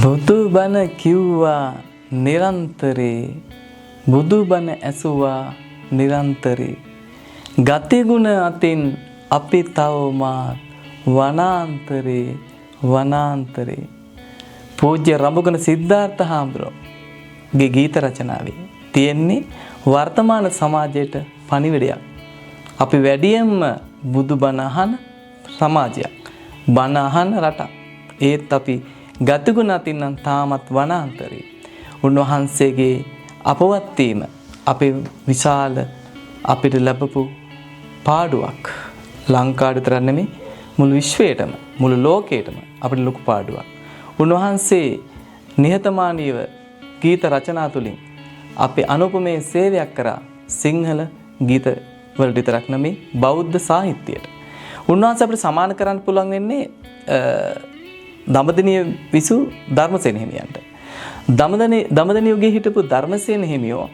බුදු බණ කිව්වා නිරන්තරේ බුදු බණ ඇසුවා නිරන්තරේ ගතිගුණ අතින් අපි තවමත් වනාන්තරේ පූජ්‍ය රඹුගන සිද්ධාර්ථ හාමුදුරුවෝගේ ගීත රචනාවේ තියෙන්නේ වර්තමාන සමාජයට පණිවිඩයක්. අපි වැඩියෙන්ම බුදු බණ අහන සමාජයක්, බණ අහන රටක්. ඒත් අපි ගතිගුණ අතින් නම් තාමත් වනාන්තරේ. උන්වහන්සේගේ අපවත් වීම අපේ විශාල අපිට ලැබපු පාඩුවක්. ලංකාවට විතර නෙමෙයි මුළු විශ්වයටම මුළු ලෝකයටම අපිට ලොකු පාඩුවක්. උන්වහන්සේ නිහතමානීව ගීත රචනා තුලින් අපේ අනුපමේ සේවයක් කරා සිංහල ගීත වලට විතරක් නෙමෙයි බෞද්ධ සාහිත්‍යයට. උන්වහන්සේ අපිට සමාන කරන්න පුළුවන් වෙන්නේ දඹදිනිය විසු ධර්මසේන හිමියන්ට. දඹදිනිය යුගයේ හිටපු ධර්මසේන හිමියෝ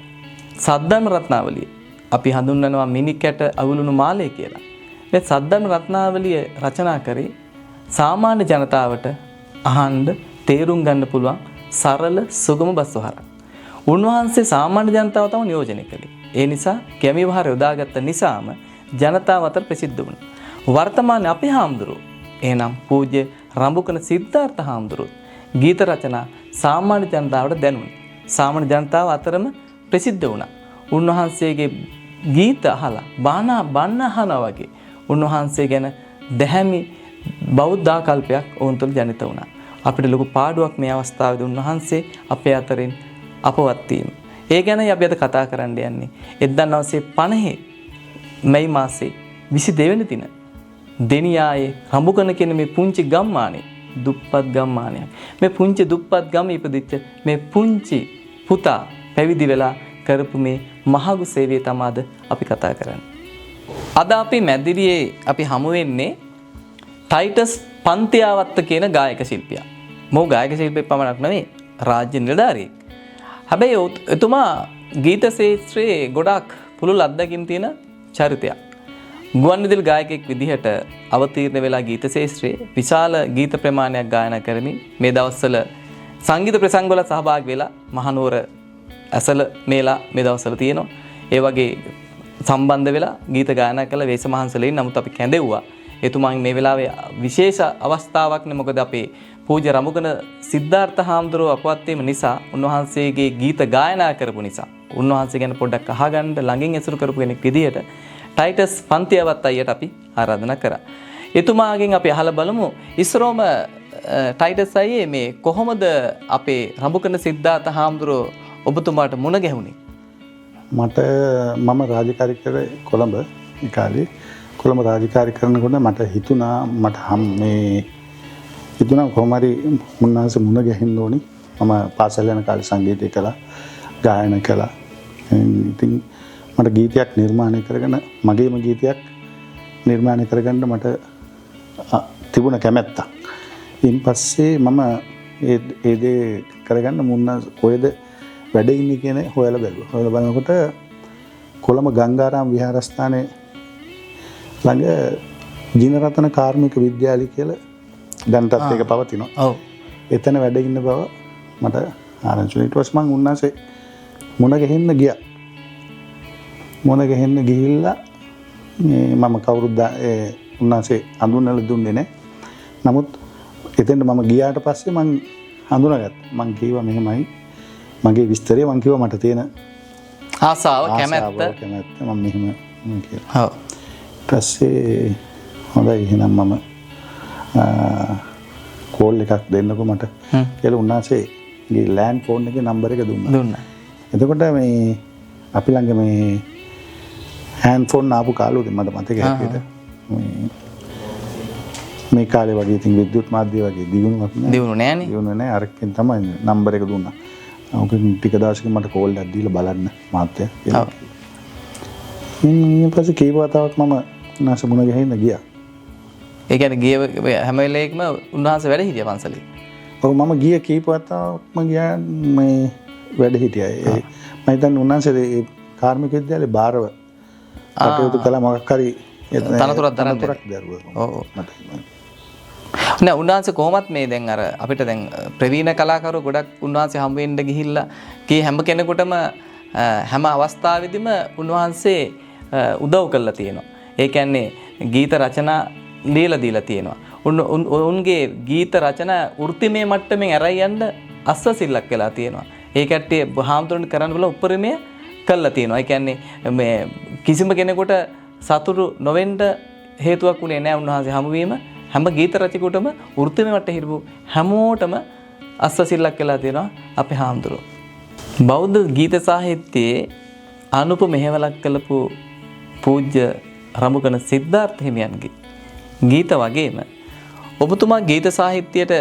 සද්ධර්ම රත්නාවලිය අපි හඳුන්වනවා මිනිකැට අවුලුණු මාලය කියලා. මේ සද්ධර්ම රත්නාවලිය රචනා කරේ සාමාන්‍ය ජනතාවට අහන්න තේරුම් ගන්න පුළුවන් සරල සුගම බස්වහරක්. උන්වහන්සේ සාමාන්‍ය ජනතාව තම නියෝජනය කළේ. ඒ නිසා ගැමි වහර යොදාගත්ත නිසාම ජනතාව අතර ප්‍රසිද්ධ වුණා. වර්තමානයේ අපේ හාමුදුරුවෝ එහෙනම් පූජ්‍ය රඹුකන සිද්ධාර්ථ හාමුදුරුවෝ ගීත රචනා සාමාන්‍ය ජනතාවට දැනුණා. සාමාන්‍ය ජනතාව අතරම ප්‍රසිද්ධ වුණා. උන්වහන්සේගේ ගීත අහලා බණ අහනවා වගේ උන්වහන්සේ ගැන දැහැමි බෞද්ධ ආකල්පයක් ඔවුන් තුළ ජනිත වුණා. අපිට ලොකු පාඩුවක් මේ අවස්ථාවේදී උන්වහන්සේ අපේ අතරින් අපවත් වීම. ඒ ගැනයි අපි අද කතා කරන්න යන්නේ. 1950 මැයි මාසේ 22 වෙනි දින දෙනියායේ රඹුකන කියන මේ පුංචි ගම්මානේ දුප්පත් ගම්මානයක්. මේ පුංචි දුප්පත් ගම ඉපදිච්ච මේ පුංචි පුතා පැවිදි වෙලා කරපු මේ මහඟු සේවය තමයි අපි කතා කරන්නේ. අද අපි මැදිරියේ අපි හමු වෙන්නේ ටයිටස් පන්තියාවත්ත කියන ගායක ශිල්පියා. මොහු ගායක ශිල්පියෙක් පමණක් නෙවෙයි රාජ්‍ය නිලධාරියෙක්. හැබැයි එතුමා ගීත ශාස්ත්‍රයේ ගොඩක් පුළුල් අත්දැකීම් තියෙන චරිතයක්. ගුවන්විදුලි ගායකයෙක් විදිහට අවතීර්ණ වෙලා ගීත ශාස්ත්‍රයේ විශාල ගීත ප්‍රමාණයක් ගායනා කරමින් මේ දවස්වල සංගීත ප්‍රසංගවල සහභාගී වෙලා මහනුවර ඇසල මේලා මේ දවස්වල තියෙනවා. ඒ වගේ සම්බන්ධ වෙලා ගීත ගායනා කළ වේස මහන්සලෙන් නමුත් අපි කැඳෙව්වා. එතුමන් මේ වෙලාවේ විශේෂ අවස්ථාවක් නේ. මොකද අපේ පූජ්‍ය රඹුකන සිද්ධාර්ථ හාමුදුරුවෝ අපවත් වීම නිසා උන්වහන්සේගේ ගීත ගායනා කරපු නිසා උන්වහන්සේ ගැන පොඩ්ඩක් අහගන්න ළඟින් ඇසුරු කරපු කෙනෙක් විදිහට ටයිටස් පන්තියවත් අයියට අපි ආරාධනා කරා. එතුමාගෙන් අපි අහලා බලමු ඉස්සරෝම ටයිටස් අයියේ මේ කොහොමද අපේ රඹුකන සිද්ධාර්ථ හාමුදුරුවෝ ඔබතුමාට මුණ ගැහුණේ? මම රාජකාරී කරේ කොළඹ. ඒ කාලේ කොළඹ රාජකාරී කරනකොට මට හිතුණා කොහොම හරි මුන්නාසේ මුණ ගැහෙන්න ඕනි. මම පාසල් යන කාලේ සංගීතය කළා, ගායනා කළා. ඉතින් මට ගීතයක් නිර්මාණය කරගෙන මගේම ගීතයක් නිර්මාණය කරගන්න මට තිබුණ කැමැත්තක්. ඉන් පස්සේ මම ඒ දේ කරගන්න මුන්නා කොහෙද වැඩ ඉන්නේ කියන හොයලා බැලුවා. හොයලා බලනකොට කොළඹ ගංගාරාම විහාරස්ථානයේ ළඟ ජිනරතන කාර්මික විද්‍යාලය කියලා දැනටත් ඒක පවතිනවා. ඔව්. එතන වැඩ ඉන්න බව මට ආරංචි වුණා. ඊට පස්සේ මම උන්නාසේ මුණ ගැහෙන්න ගියා. මුණ ගැහෙන්න ගිහිල්ලා මම කවුරුද උන්නාසේ හඳුන්වලා දුන්නේ නැහැ. නමුත් එතෙන්ට මම ගියාට පස්සේ මම හඳුනාගත්තා. මම කිව්වා මෙහෙමයි මගේ විස්තරය මම කිව්වා මට තියෙන ආසාව කැමැත්ත මම මෙහෙම කියලා. ඔව්. ඊපස්සේ හොඳයි එහෙනම් මම කෝල් එකක් දෙන්නකෝ මට කියලා උන්නාසේ ගේ ලෑන්ඩ් ෆෝන් එකේ නම්බර එක දුන්නා. එතකොට මේ අපි ළඟ මේ හෑන්ඩ් ෆෝන් ආපු කාලෙද මට මතක හැටියට මේ කාලේ වගේ ඉතින් විද්‍යුත් මාධ්‍ය වගේ දිනුවක් නෑ. දිනුනේ නෑනේ. දිනුනේ නෑ. අරකින් තමයි නම්බර එක දුන්නා. ඔකෙන් ටික දවසකින් මට කෝල් එකක් දීලා බලන්න මාත්‍යා කියලා. ඊට පස්සේ කීප වතාවක් මම උන්වහන්සේ මුණ ගැහෙන්න ගියා. ඒ කියන්නේ ගිය හැම වෙලේකම උන්වහන්සේ වැඩ හිටියා පන්සලේ. ඔව් මම ගිය කීප වතාවක්ම ගියා මේ වැඩ හිටියා. මම හිතන්නේ උන්වහන්සේ ඒ කාර්මික විද්‍යාලේ බාරව කටයුතු කළා මොකක් හරි තනතුරක් දරුවා. ඔව්. නෑ උන්වහන්සේ කොහොමත් මේ දැන් අර අපිට දැන් ප්‍රවීණ කලාකරු ගොඩක් උන්වහන්සේ හම්බ වෙන්න ගිහිල්ලා කී හැම කෙනෙකුටම හැම අවස්ථාවෙදිම උන්වහන්සේ උදව් කරලා තියෙනවා. ඒ කියන්නේ ගීත රචනා ලියලා දීලා තියෙනවා. උන්ගේ ගීත රචනා වෘත්තිමය මට්ටමින් අරයි යන්න අස්වැසිල්ලක් වෙලා තියෙනවා. ඒ කට්ටිය හාමුදුරන් කරන්න බල උපරිමය කළා තියෙනවා. ඒ කියන්නේ මේ කිසිම කෙනෙකුට සතුටු නොවෙන්න හේතුවක් උනේ නැහැ උන්වහන්සේ හමුවීම. හැම ගීත රචකයෙකුටම වෘත්තිමය මට්ටමේ හිටපු හැමෝටම අස්වැසිල්ලක් වෙලා තියෙනවා අපේ හාමුදුරුවෝ. බෞද්ධ ගීත සාහිත්‍යයේ අනුප මෙහෙවලක් කළපු පූජ්‍ය රමුගණ සිද්ධාර්ථ හිමියන්ගේ ගීත වගේම ඔබතුමා ගීත සාහිත්‍යයට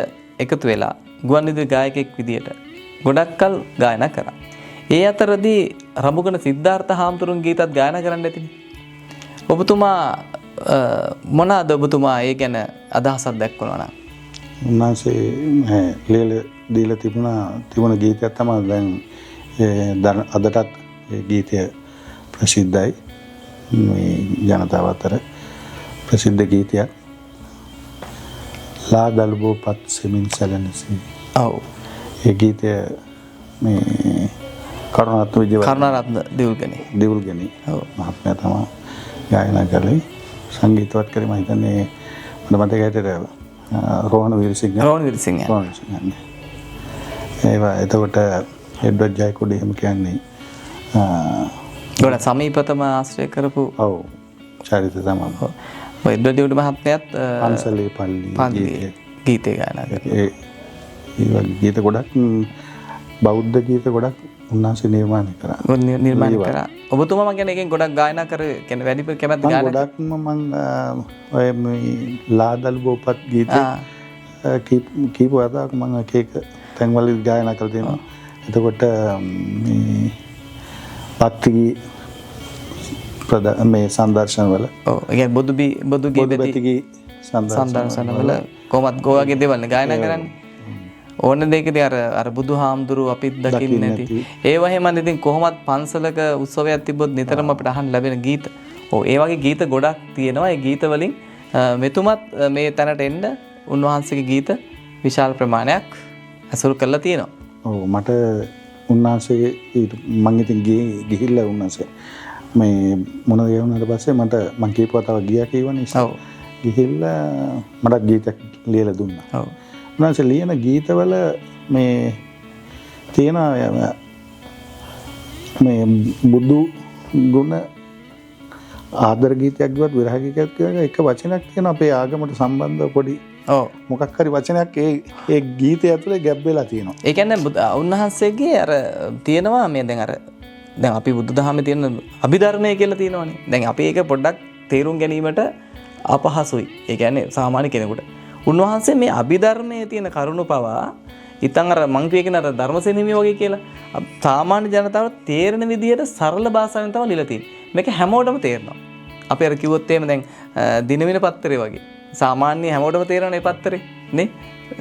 එකතු වෙලා ගුවන්විදුලි ගායකයෙක් විදියට ගොඩක් කල් ගායනා කරා. ඒ අතරදී රමුගණ සිද්ධාර්ථ හාමුදුරුවෝ ගීතත් ගායනා කරන්න ඇතිනේ. ඔබතුමා මොනවාද ඔබතුමා ඒ ගැන අදහසක් දක්වනවා නම්? උන්වහන්සේ ලියලා දීලා තිබුණ ගීතයක් තමයි දැන් අදටත් ඒ ගීතය ප්‍රසිද්ධයි. මේ ජනතාව අතර ප්‍රසිද්ධ ගීතයක්. ලා දල්බෝපත් සෙමින් සැලෙනසී. ඔව්. ඒ ගීතය මේ කරුණාරත්න දිවුල්ගනි මහත්මයා තමයි ගායනා කළේ. සංගීතවත් කරේ මම හිතන්නේ මට මතක හිටියට රෝහණ වීරසිංහ. ඒවා එතකොට එඩ්වඩ් ජයකොඩි එහෙම කියන්නේ ගොඩ සමීපතම ආශ්‍රය කරපු චරිත තමයි. ඔය එඩ්වඩ් ජයකොඩි මහත්මයාත් පන්සලේ පල්ලි ගීතේ ගායනා කරා. ඒ වගේ ගීත ගොඩක් බෞද්ධ ගීත ගොඩක් උන්වහන්සේ නිර්මාණය කරා. ඔබතුමා මම කියන්නේ එකෙන් ගොඩක් ගායනා කර කියන්නේ වැඩි කැමැත්ත ගායනා ගොඩක්ම මම ඔය මේ ලාදල් බෝපත් ගීතේ කීප වතාවක් මම එක තැන්වල ගායනා කරලා තියෙනවා. එතකොට මේ පත්තිගී මේ සංදර්ශන වල ඔව් ඒ කියන්නේ බොදු ගීතී සංදර්ශන වල කොහොමත් ගෝවාගේ දේවල් නේ ගායනා කරන්නේ. ඕන දෙයකදී අර බුදුහාමුදුරුව අපිත් දකින්නේ නැති. ඒ වගේම ඉතින් කොහොමත් පන්සලක උත්සවයක් තිබ්බොත් නිතරම අපිට අහන්න ලැබෙන ගීත. ඔව් ඒ වගේ ගීත ගොඩක් තියෙනවා. ඒ ගීත වලින් මෙතුමත් මේ තැනට එන්න උන්වහන්සේගේ ගීත විශාල ප්‍රමාණයක් අසුරු කරලා තියෙනවා. ඔව් මට උන්වහන්සේ මම ඉතින් ගිහිල්ලා උන්වහන්සේ මේ මොන දේ වුණාට පස්සේ මම කීප වතාවක් ගියා කියවනේ. ඔව්. ගිහිල්ලා මට ගීතයක් ලියලා දුන්නා. ඔව්. උන්වහන්සේ ලියන ගීතවල මේ තියෙන මේ බුදු ගුණ ආදර ගීතයක් ගියවත් විරහ ගීතයක් කියන එක වචනයක් තියෙන අපේ ආගමට සම්බන්ධ පොඩි මොකක් හරි වචනයක් ඒ ගීතය ඇතුලේ ගැබ් වෙලා තියෙනවා. ඒ කියන්නේ උන්වහන්සේගේ අර තියෙනවා මේ දැන් අපි බුදුදහමේ තියෙන අභිධර්මය කියලා තියෙනවානේ. දැන් අපි ඒක පොඩ්ඩක් තේරුම් ගැනීමට අපහසුයි. ඒ කියන්නේ සාමාන්‍ය කෙනෙකුට. උන්වහන්සේ මේ අභිධර්මයේ තියෙන කරුණු පවා ඉතින් අර මං කියගෙන අර ධර්මසේනීමි වගේ කියලා සාමාන්‍ය ජනතාවට තේරෙන විදිහට සරල භාෂාවෙන් තමයි ලියලා තියෙන්නේ. මේක හැමෝටම තේරෙනවා. අපි අර කිව්වොත් එහෙම දැන් දිනවින පත්තරේ වගේ. සාමාන්‍ය හැමෝටම තේරෙන මේ පත්තරේ නේ.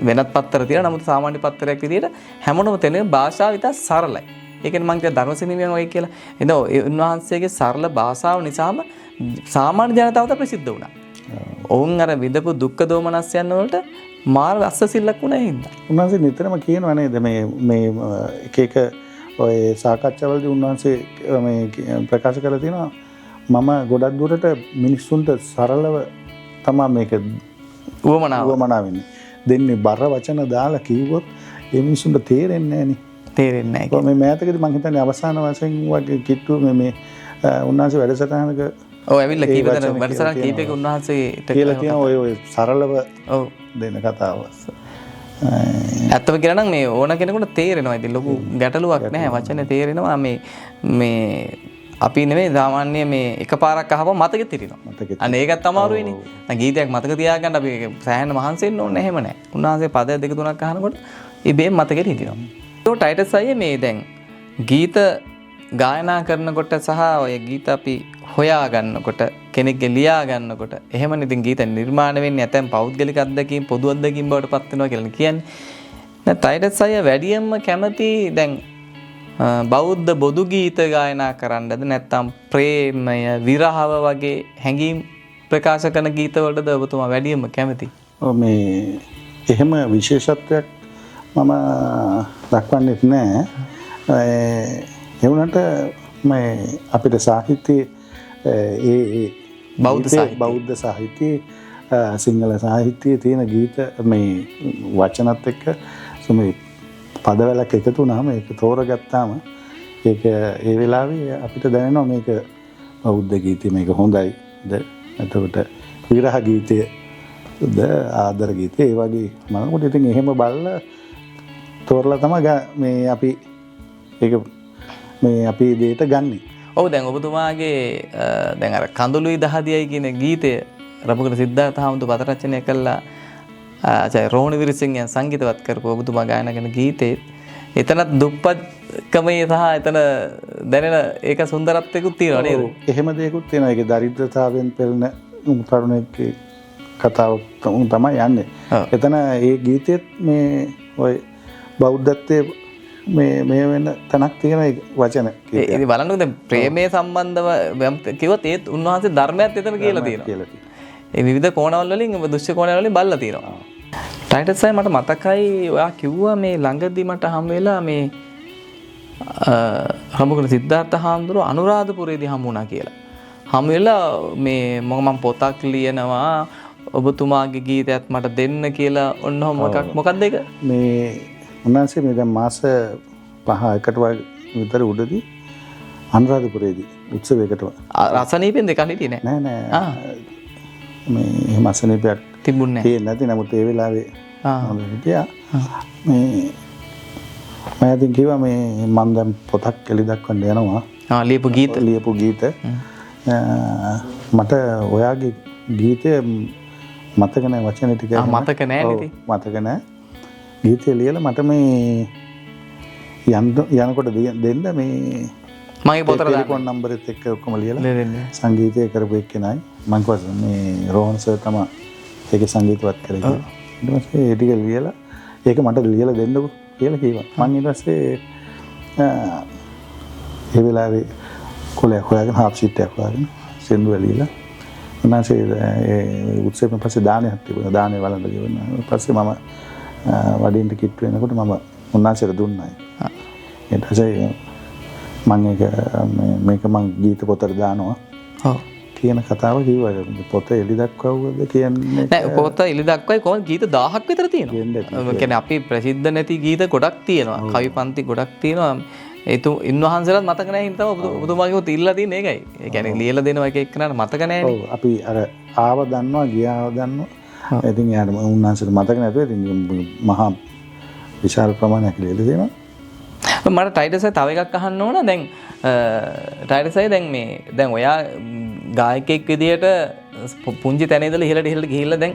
වෙනත් පත්තර තියෙනවා. නමුත් සාමාන්‍ය පත්තරයක් විදිහට හැමෝටම තේරෙන භාෂාව විතර සරලයි. ඒ කියන්නේ මං කියන ධර්මසේනීමි වගේ කියලා. එතන උන්වහන්සේගේ සරල භාෂාව නිසාම සාමාන්‍ය ජනතාවට ප්‍රසිද්ධ වුණා. ඔවුන් අර විඳපු දුක්ඛ දෝමනස්යන් වලට මාර අස්සසිල්ලක් වුණා හින්දා. උන්වහන්සේ නිතරම කියනවා නේද මේ එක ඔය සාකච්ඡාවලදී උන්වහන්සේ මේ ප්‍රකාශ කරලා තියෙනවා මම ගොඩක් දුරට මිනිස්සුන්ට සරලව තමයි මේක උවමනාව වෙන්නේ. දෙන්නේ බර වචන දාලා කිව්වොත් ඒ මිනිස්සුන්ට තේරෙන්නේ නැහැ නේ. තේරෙන්නේ නැහැ. මේ මෑතකදී මම හිතන්නේ අවසාන වශයෙන් වගේ කිට්ටු මේ උන්වහන්සේ වැඩසටහනක ඔව් ඇවිල්ලා කීපදෙනා වැඩසටහන කීපයක උන්වහන්සේට කියලා තියෙන ඔය සරලව ඔව් දෙන කතාව. ඇත්තම කියනවා නම් මේ ඕන කෙනෙකුට තේරෙනවා. ඉතින් ලොකු ගැටලුවක් නැහැ. වචනේ තේරෙනවා. මේ අපි නෙමෙයි සාමාන්‍ය මේ එකපාරක් අහපුවම මතකෙ තිරිනවා. අන්න ඒකත් අමාරු වෙන්නේ. දැන් ගීතයක් මතක තියාගන්න අපි සෑහෙන මහන්සි වෙන්න ඕනේ එහෙම නැහැ. උන්වහන්සේ පද දෙක තුනක් අහනකොට ඉබේම මතකෙ හිටිනවා. ඒක ටයිටස් අයියේ මේ දැන් ගීත ගායනා කරනකොට සහ ඔය ගීත අපි හොයා ගන්නකොට කෙනෙක්ගේ ලියා ගන්නකොට එහෙමනේ ඉතින් ගීත නිර්මාණය වෙන්නේ නැතම් පෞද්ගලික අත්දැකීම් පොදු අත්දැකීම් බවට පත් වෙනවා කියලා කියන්නේ. දැන් ටයිටස් අය වැඩියෙන්ම කැමති දැන් බෞද්ධ බොදු ගීත ගායනා කරන්නද නැත්නම් ප්‍රේමය විරහව වගේ හැඟීම් ප්‍රකාශ කරන ගීත වලටද ඔබතුමා වැඩියෙන්ම කැමති? මේ එහෙම විශේෂත්වයක් මම දක්වන්නෙත් නෑ. ඒ වුණාට මේ අපිට සාහිත්‍යයේ ඒ බෞද්ධ සාහිත්‍යයේ සිංහල සාහිත්‍යයේ තියෙන ගීත මේ වචනත් එක්ක මේ පදවලක් එකතු වුණාම ඒක තෝරගත්තාම ඒක ඒ වෙලාවේ අපිට දැනෙනවා මේක බෞද්ධ ගීතය මේක හොඳයිද එතකොට විරහ ගීතයද ආදර ගීතය ඒ වගේ මනකොට ඉතින් එහෙම බලලා තෝරලා තමයි මේ අපි ඒක මේ අපි දෙයට ගන්නෙ. ඔව් දැන් ඔබතුමාගේ දැන් අර කඳුළුයි දහදියයි කියන ගීතය රබුකර සිද්ධාර්ථ හාමුදුරුවෝ පද රචනය කළා ආචාර්ය රෝහණ විරසිංහයන් සංගීතවත් කරපු ඔබතුමා ගායනා කරන ගීතේ එතනත් දුප්පත්කමේ සහ එතන දැනෙන ඒක සුන්දරත්වයකුත් තියෙනවා නේද? එහෙම දෙයක්ත් තියෙනවා. ඒකේ දරිද්‍රතාවයෙන් පෙළෙන තරුණයෙක්ගේ කතාවක් තමයි යන්නේ. එතන ඒ ගීතෙත් මේ ඔය බෞද්ධත්වයේ මේ වෙන තනක් තියෙන වචන කීපයක්. ඉතින් බලන්නකෝ දැන් ප්‍රේමයේ සම්බන්ධව කිව්වොත් ඒත් උන්වහන්සේ ධර්මයත් එතන කියලා තියෙනවා. ඒ විවිධ කෝණවල වලින් දෘශ්‍ය කෝණවල වලින් බලලා තියෙනවා. ටයිටස් සයි මට මතකයි ඔයා කිව්වා මේ ළඟදී මට හම් වෙලා මේ රඹුකර සිද්ධාර්ථ හාමුදුරුවෝ අනුරාධපුරයේදී හමු වුණා කියලා. හමු වෙලා මේ මම පොතක් ලියනවා ඔබතුමාගේ ගීතයත් මට දෙන්න කියලා ඔන්නෝම මොකක්ද ඒක? මේ උන්වහන්සේ මේ දැන් මාස 5කට විතර උඩදී අනුරාධපුරයේදී උත්සවයකට රසනීපෙන් දෙකක් හිටියේ නෑ මේ එහෙම අසනීපයක් තිබුණේ නැහැ. නැති නමුත් ඒ වෙලාවේ හිටියා. මේ මම ඉතින් කිව්වා මේ මම දැන් පොතක් එලි දක්වන්න යනවා. ලියපු ගීත. මට ඔයාගේ ගීතය මතක නැහැ වචන ටික. මතක නැහැ නේද? මතක නැහැ. ගීතය ලියලා මට මේ යනකොට දෙන්න මේ මගේ පොතට ටෙලිෆෝන් නම්බරෙත් එක්ක ඔක්කොම ලියලා සංගීතය කරපු එක්කෙනයි මම කිව්වා මේ රෝහන් සර් තමයි ඒකේ සංගීතවත් කරේ කියලා. ඊට පස්සේ ඒ ටික ලියලා ඒක මට ලියලා දෙන්නකෝ කියලා කිව්වා. මම ඊට පස්සේ ඒ වෙලාවේ කොලයක් හොයාගෙන හාෆ් සීට් එකක් හොයාගෙන සෙන්ඩුව ලියලා උන්වහන්සේ ඒ උත්සවයෙන් පස්සේ දානයක් තිබුණා. දානේ වළඳ ගෙවුණා. ඊට පස්සේ මම වඩින්ට කිට් වෙනකොට මම උන්වහන්සේට දුන්නා. ඊට පස්සේ මම මේක මං ගීත පොතට දානවා. ඔව්. කියන කතාව කිව්වා. පොත එලි දක්වවද කියන්නේ නෑ පොත එලි දක්වයි කොහොමද ගීත 1000ක් විතර තියෙනවා. ඒ කියන්නේ අපි ප්‍රසිද්ධ නැති ගීත ගොඩක් තියෙනවා. කවි පන්ති ගොඩක් තියෙනවා. ඉන්වහන්සේලාත් මතක නැහැ හින්දා ඔබතුමාගේ උත් ඉල්ලලා තියෙන එකයි. ඒ කියන්නේ ලියලා දෙනවා එක එක්කනට මතක නැහැ නේ. ඔව් අපි අර ආව දන්නවා ගියාව දන්නවා. ඉතින් යාට උන්වහන්සේට මතක නැතුව ඉතින් මහා විශාල ප්‍රමාණයක් ලියලා දෙනවා. මට ටයිටස් තව එකක් අහන්න ඕන. දැන් ටයිටස් දැන් ඔයා ගායකයෙක් විදියට පුංචි තැන ඉඳලා ඉහළට ගිහිල්ලා දැන්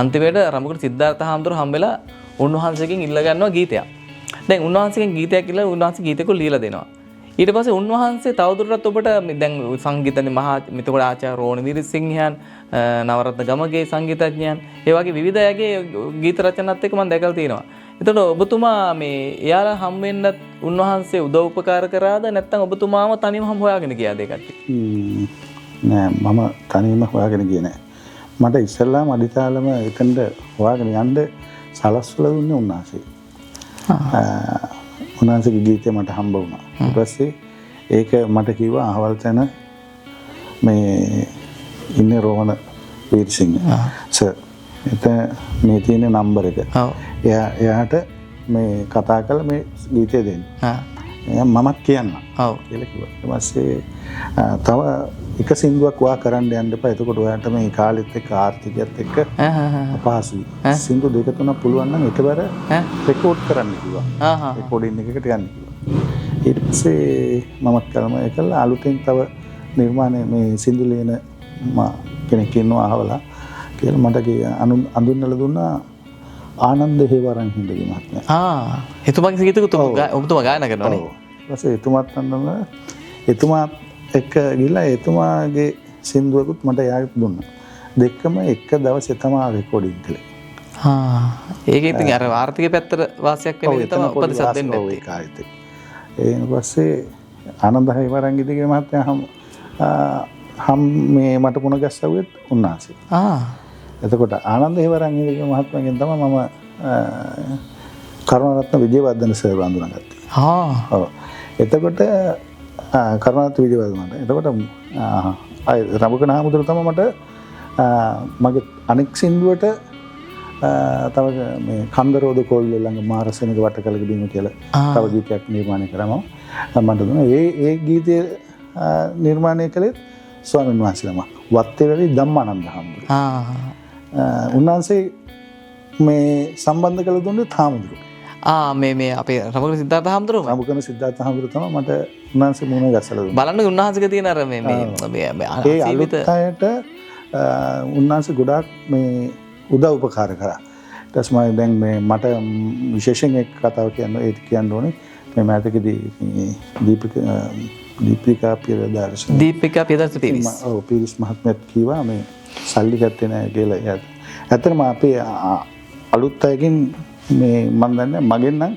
අන්තිමට රඹුකර සිද්ධාර්ථ හාමුදුරුවෝ හම්බෙලා උන්වහන්සේගෙන් ඉල්ල ගන්නවා ගීතයක්. දැන් උන්වහන්සේගෙන් ගීතයක් ඉල්ලලා උන්වහන්සේ ගීතයක ලියලා දෙනවා. ඊට පස්සේ උන්වහන්සේ තවදුරටත් ඔබට දැන් සංගීතනේ මහා මෙතකොට ආචාර්ය රෝහණ විරසිංහයන් නවරත්න ගමගේ සංගීතඥයන් ඒ වගේ විවිධ අයගේ ගීත රචනත් එක්ක මම දැකලා තියෙනවා. එතකොට ඔබතුමා මේ එයාලා හම් වෙන්නත් උන්වහන්සේ උදව් උපකාර කරාද නැත්නම් ඔබතුමාම තනියම හම් හොයාගෙන ගියාද ඒ කට්ටිය? නෑ මම තනියම හොයාගෙන ගියේ නෑ. මට ඉස්සෙල්ලාම අදිතාලම එතනට හොයාගෙන යන්න සලස්වලා දුන්නේ උන්වහන්සේ. උන්වහන්සේගේ ගීතය මට හම්බ වුණා. ඊට පස්සේ ඒක මට කිව්වා අහවල් තැන මේ ඉන්නේ රෝහණ වීරසිංහ සර්. එතන මේ තියෙන නම්බර එක. එයාට මේ කතා කරලා මේ ගීතය දෙන්න. මමත් කියන්න. කියලා කිව්වා. ඊට පස්සේ තව එක සින්දුවක් වා කරන්න යන්න එපා. එතකොට ඔයාලට මේ කාලෙත් එක්ක ආර්ථිකයත් එක්ක අපහසුයි. සින්දු දෙක තුනක් පුළුවන් නම් එකවර රෙකෝඩ් කරන්න කිව්වා. රෙකෝඩින් එකකට යන්න කිව්වා. ඊට පස්සේ මමත් කරම එකලා අලුතෙන් තව නිර්මාණය මේ සින්දු ලියන කෙනෙක් ඉන්නවා අහවලා කියලා මට අඳුන්වලා දුන්නා ආනන්ද හේවරන් හිඳගේ මහත්මයා. එතුමාගේ ගීතකුත් ඔබතුමා ගායනා කරනවා නේ. ඊට පස්සේ එතුමාත් අඳුන්වලා එතුමාත් එක්ක ගිහලා එතුමාගේ සින්දුවකුත් මට යාට දුන්නා. දෙකම එක දවසේ තමයි රෙකෝඩින් කළේ. ඒක ඉතින් අර ආර්ථික පැත්තට වාසියක් වෙන විදිහ තමයි උපදෙසක් දෙන්නේ නැත්තේ. ඒ කාලෙත්. ඊට පස්සේ ආනන්ද හේවරන් හිඳගේ මහත්මයා මේ මට පුණ ගැස්සුවෙත් උන්වහන්සේ. එතකොට ආනන්ද හේවරන් ඉරිගේ මහත්මයාගෙන් තමයි මම කරුණාරත්න විජේවර්ධන සර් වඳුනාගත්තේ. ඔව්. එතකොට කරුණාරත්න විජේවර්ධන. එතකොට රඹුකන හාමුදුරුවෝ තමයි මට මගේ අනෙක් සින්දුවට තව මේ කන්දරෝද කෝවිල ළඟ මාරසෙනක වටකලක බිම කියලා තව ගීතයක් නිර්මාණය කරා මට දුන්නා. ඒ ගීතය නිර්මාණය කළේ ස්වාමීන් වහන්සේ නමක්. වත්තේවැලි ධම්මානන්ද හාමුදුරුවෝ. උන්වහන්සේ මේ සම්බන්ධ කළ දුන්නේ හාමුදුරුවෝ. මේ අපේ රඹුකන සිද්ධාර්ථ හාමුදුරුවෝ. රඹුකන සිද්ධාර්ථ හාමුදුරුවෝ තමයි මට උන්වහන්සේ මුණ ගැසලා දුන්නේ. බලන්න උන්වහන්සේගේ තියෙන අර මේ ඒ අලුත් අයට උන්වහන්සේ ගොඩාක් මේ උදව් උපකාර කරා. ඊට පස්සේ දැන් මේ මට විශේෂයෙන් එක් කතාව කියන්න ඕනේ. මේ මෑතකදී දීපිකා පියදාර්ශන ඔව් පිරිස් මහත්මයාත් කිව්වා මේ සල්ලි ගත්තේ නැහැ කියලා. ඇත්තටම අපේ අලුත් අයකින් මේ මම දන්නේ මගෙන් නම්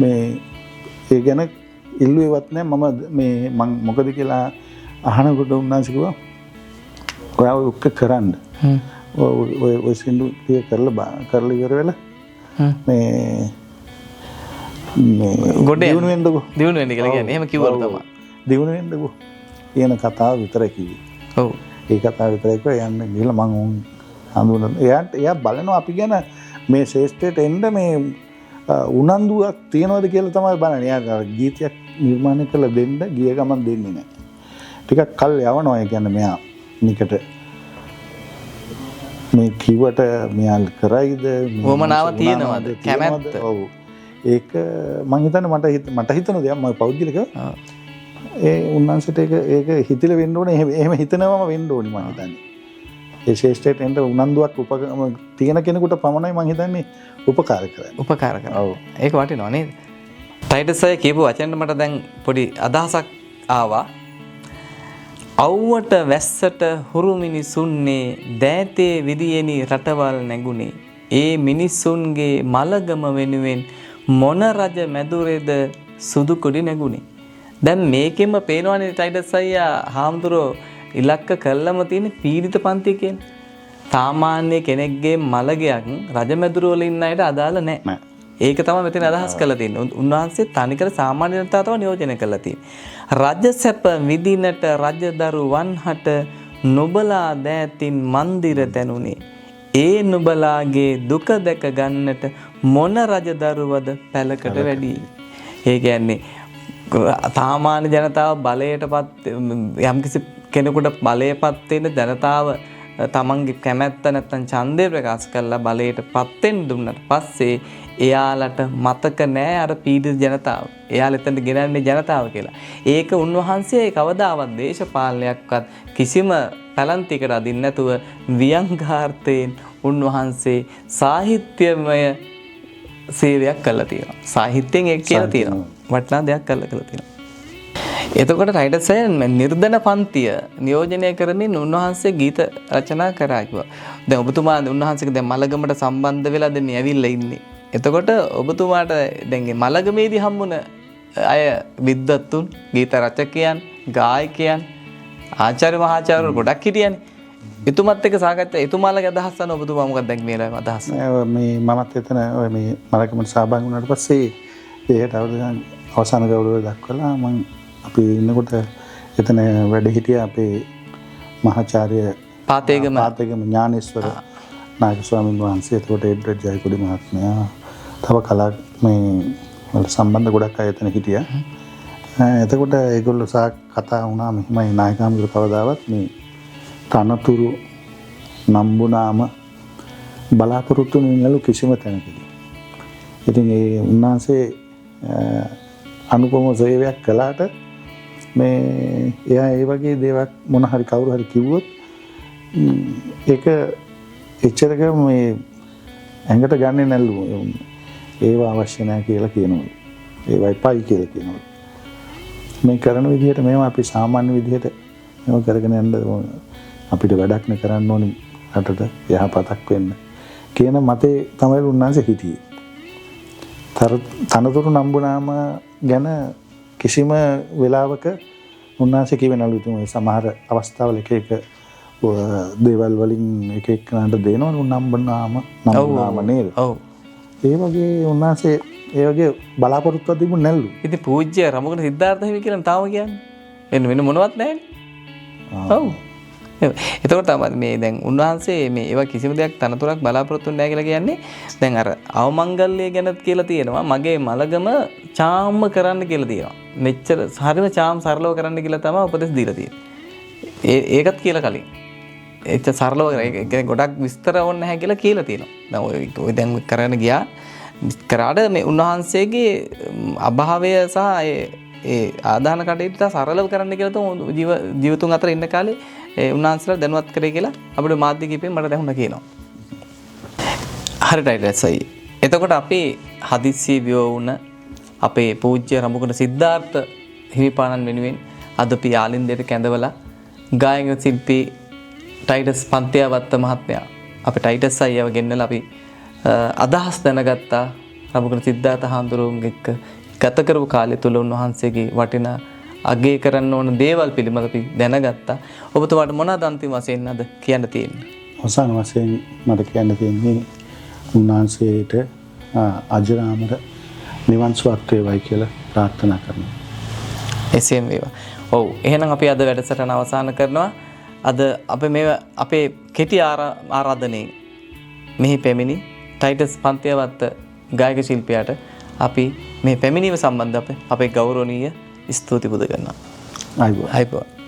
මේ ඒ ගැන ඉල්ලුවේවත් නැහැ. මම මොකද කියලා අහනකොට උන්වහන්සේ කිව්වා ඔයා ඔක්ක කරන්න. ඔය සින්දු ටික කරලා ඉවර වෙලා මේ දියුණු වෙන්නකෝ. දියුණු වෙන්න කියලා කියන්නේ එහෙම කිව්වලු තමයි. දියුණු වෙන්නකෝ කියන කතාව විතරයි කිව්වේ. ඔව්. ඒ කතාව විතරයි කිව්වා යන්න ගිහලා මම හඳුනන. එයා බලනවා අපි ගැන මේ ශ්‍රේෂ්ඨයට එන්න මේ උනන්දුවක් තියනවද කියලා තමයි බලන්නේ. එයා ගීතයක් නිර්මාණය කරලා දෙන්න ගිය ගමන් දෙන්නේ නැහැ. ටිකක් කල් යවනවා. ඒ කියන්නේ මෙයා නිකට මේ කිව්වට මෙයා කරයිද වමනාව තියෙනවද කැමැත්ත. ඔව්. ඒක මම හිතන්නේ මට හිතන දෙයක් මම පෞද්ගලිකව ඒ උන්වහන්සේට ඒක හිතිල වෙන්න ඕනේ. එහෙම හිතනවම වෙන්න ඕනේ මම හිතන්නේ. ඒ ශ්‍රේෂ්ඨයට එන්න උනන්දුවක් තියෙන කෙනෙකුට පමණයි මම හිතන්නේ උපකාර කරන්නේ. ඔව්. ඒක වටිනවා නේද? ටයිටස් අය කියපු වචන මට දැන් පොඩි අදහසක් ආවා. අව්වට වැස්සට හුරු මිනිසුන්නේ දෑතේ විදියෙනි රටවල් නැගුණේ. ඒ මිනිස්සුන්ගේ මලගම වෙනුවෙන් මොන රජ මැදුරේද සුදු කොඩි නැගුණේ. දැන් මේකෙම පේනවනේ ටයිටස් අයියා හාමුදුරුවෝ ඉලක්ක කළම තියෙන පීඩිත පන්ති කියන්නේ. සාමාන්‍ය කෙනෙක්ගේ මලගයක් රජ මැදුර වල ඉන්න අයට අදාළ නැහැ. ඒක තමයි මෙතන අදහස් කරලා තියෙන්නේ. උන්වහන්සේ තනිකර සාමාන්‍ය ජනතාව තමයි නියෝජනය කරලා තියෙන්නේ. රජසැප විදිනට රජදරු වන්හට නොබලා දෑතින් මන්දිර තැනුනේ. ඒ නුබලාගේ දුක දැක ගන්නට මොන රජදරුවද පැලකට වැඩි. ඒ කියන්නේ සාමාන්‍ය ජනතාව බලයටපත් යම්කිසි කෙනෙකුට බලයටපත් වෙන ජනතාව තමන්ගේ කැමැත්ත නැත්තම් ඡන්දය ප්‍රකාශ කරලා බලයටපත් වෙන්න දුන්නට පස්සේ එයාලට මතක නෑ අර පීඩිත ජනතාව. එයාලා එතනට ගෙනන්නේ ජනතාව කියලා. ඒක උන්වහන්සේ කවදාවත් දේශපාලනයක්වත් කිසිම පැලන්තියකට අදින්න නැතුව ව්‍යංගාර්ථයෙන් උන්වහන්සේ සාහිත්‍යමය සේවයක් කළා තියෙනවා. සාහිත්‍යයෙන් ඒක කියලා තියෙනවා. වටිනා දෙයක් කළා තියෙනවා. එතකොට ටයිටස් අය නිර්ධන පන්තිය නියෝජනය කරමින් උන්වහන්සේ ගීත රචනා කරා කිව්වා. දැන් ඔබතුමා උන්වහන්සේගේ දැන් මලගමට සම්බන්ධ වෙලා දැන් ඇවිල්ලා ඉන්නේ. එතකොට ඔබතුමාට දැන් මලගමේදී හම්බුන අය විද්වත්තුන්, ගීත රචකයන්, ගායකයන්, ආචාර්ය මහාචාර්යවරු ගොඩක් හිටියනේ. එතුමත් එක්ක සාකච්ඡා එතුමාලගේ අදහස් අනුව ඔබතුමා මොකක්ද දැන් මේ අදහස්? මේ මමත් එතන මේ මලගමට සහභාගී වුණාට පස්සේ ඒකට අවසාන ගෞරවය දක්වලා මම අපි ඉන්නකොට එතන වැඩ හිටියා අපේ මහාචාර්ය පාතේගම ඥානේශ්වර නායක ස්වාමීන් වහන්සේ. එතකොට එඩ්වඩ් ජයකොඩි මහත්මයා තව කලා මේ වල සම්බන්ධ ගොඩක් අය එතන හිටියා. එතකොට ඒගොල්ලෝ කතා වුණා මෙහිමයි නායකම්තුරු කවදාවත් මේ තනතුරු නම්බුනාම බලාපොරොත්තු වෙන්නලු කිසිම තැනකදී. ඉතින් ඒ උන්වහන්සේ අනුපම සේවයක් කළාට මේ එයා ඒ වගේ දේවල් මොන හරි කවුරු හරි කිව්වොත් ඒක එච්චරක මේ ඇඟට ගන්නෙ නැල්ලු. ඒවා අවශ්‍ය නැහැ කියලා කියනවලු. ඒවා එපයි කියලා කියනවලු. මේ කරන විදිහට මේවා අපි සාමාන්‍ය විදිහට මේවා කරගෙන යන්න අපිට වැඩක් නේ කරන්න ඕනේ රටට යහපතක් වෙන්න කියන මතේ තමයි උන්වහන්සේ හිටියේ. තනතුරු නම්බුනාම ගැන කිසිම වෙලාවක උන්වහන්සේ කිව්වේ නැලු. සමහර අවස්ථාවල එක දේවල් වලින් එක එක්කනට දෙනවා නම්බනාම නේද? ඔව්. ඒ වගේ උන්වහන්සේ ඒ වගේ බලාපොරොත්තුවක් තිබුණ නැල්ලු. ඉතින් පූජ්‍ය රමුගණ සිද්ධාර්ථ හිමි කියලා තාම කියන්නේ. වෙන මොනවත් නැහැනේ. ඔව්. එතකොට තමයි මේ දැන් උන්වහන්සේ මේ ඒවා කිසිම දෙයක් තනතුරක් බලාපොරොත්තු නැහැ කියලා කියන්නේ දැන් අර අවමංගල්‍ය ගැනත් කියලා තියෙනවා මගේ මලගම චාම්ම කරන්න කියලා තියෙනවා. මෙච්චර හරිම චාම් සරලව කරන්න කියලා තමයි උපදෙස් දීලා තියෙන්නේ. ඒකත් කියලා කලින්. ඒක සරලව ඒක ගොඩක් විස්තර ඕනේ නැහැ කියලා කියලා තියෙනවා. දැන් ඔය දැන් කරගෙන ගියා කරාට මේ උන්වහන්සේගේ අභාවය සහ ඒ ආදාන කටයුතු සරලව කරන්න කියලා තමයි ජීවතුන් අතර ඉන්න කාලේ ඒ උන්වහන්සේලා දැනුවත් කරේ කියලා අපිට මාධ්‍ය කීපෙන් මට දැනුණා කියනවා. හරියට ඇසයි. එතකොට අපි හදිස්සිය වියෝ වුණ අපේ පූජ්‍ය රමුගුණ සිද්ධාර්ථ හිමිපාණන් වෙනුවෙන් අද අපි ආලින්දයට කැඳවලා ගායක ශිල්පී ටයිටස් පන්තියාවත්ත මහත්මයා අපි ටයිටස් අයියව ගෙන්නලා අපි අදහස් දැනගත්තා රමුගුණ සිද්ධාර්ථ හාමුදුරුවන්ගේ එක්ක ගත කරපු කාලය තුල උන්වහන්සේගේ වටිනා අගය කරන්න ඕන දේවල් පිළිබඳව අපි දැනගත්තා. ඔබතුමාට මොනවද අන්තිම වශයෙන් අද කියන්න තියෙන්නේ? අවසාන වශයෙන් මට කියන්න තියෙන්නේ උන්වහන්සේට අජරාමර නිවන් සුවක් වේවායි කියලා ප්‍රාර්ථනා කරනවා. එසේම වේවා. ඔව් එහෙනම් අපි අද වැඩසටහන අවසන් කරනවා. අද අපේ කෙටි ආරාධනෙන් මෙහි පැමිණි ටයිටස් පන්තියවත්ත ගායක ශිල්පියාට අපි මේ පැමිණීම සම්බන්ධව අපේ ගෞරවනීය ස්තුති පුද කරනවා. ආයිබෝවන්.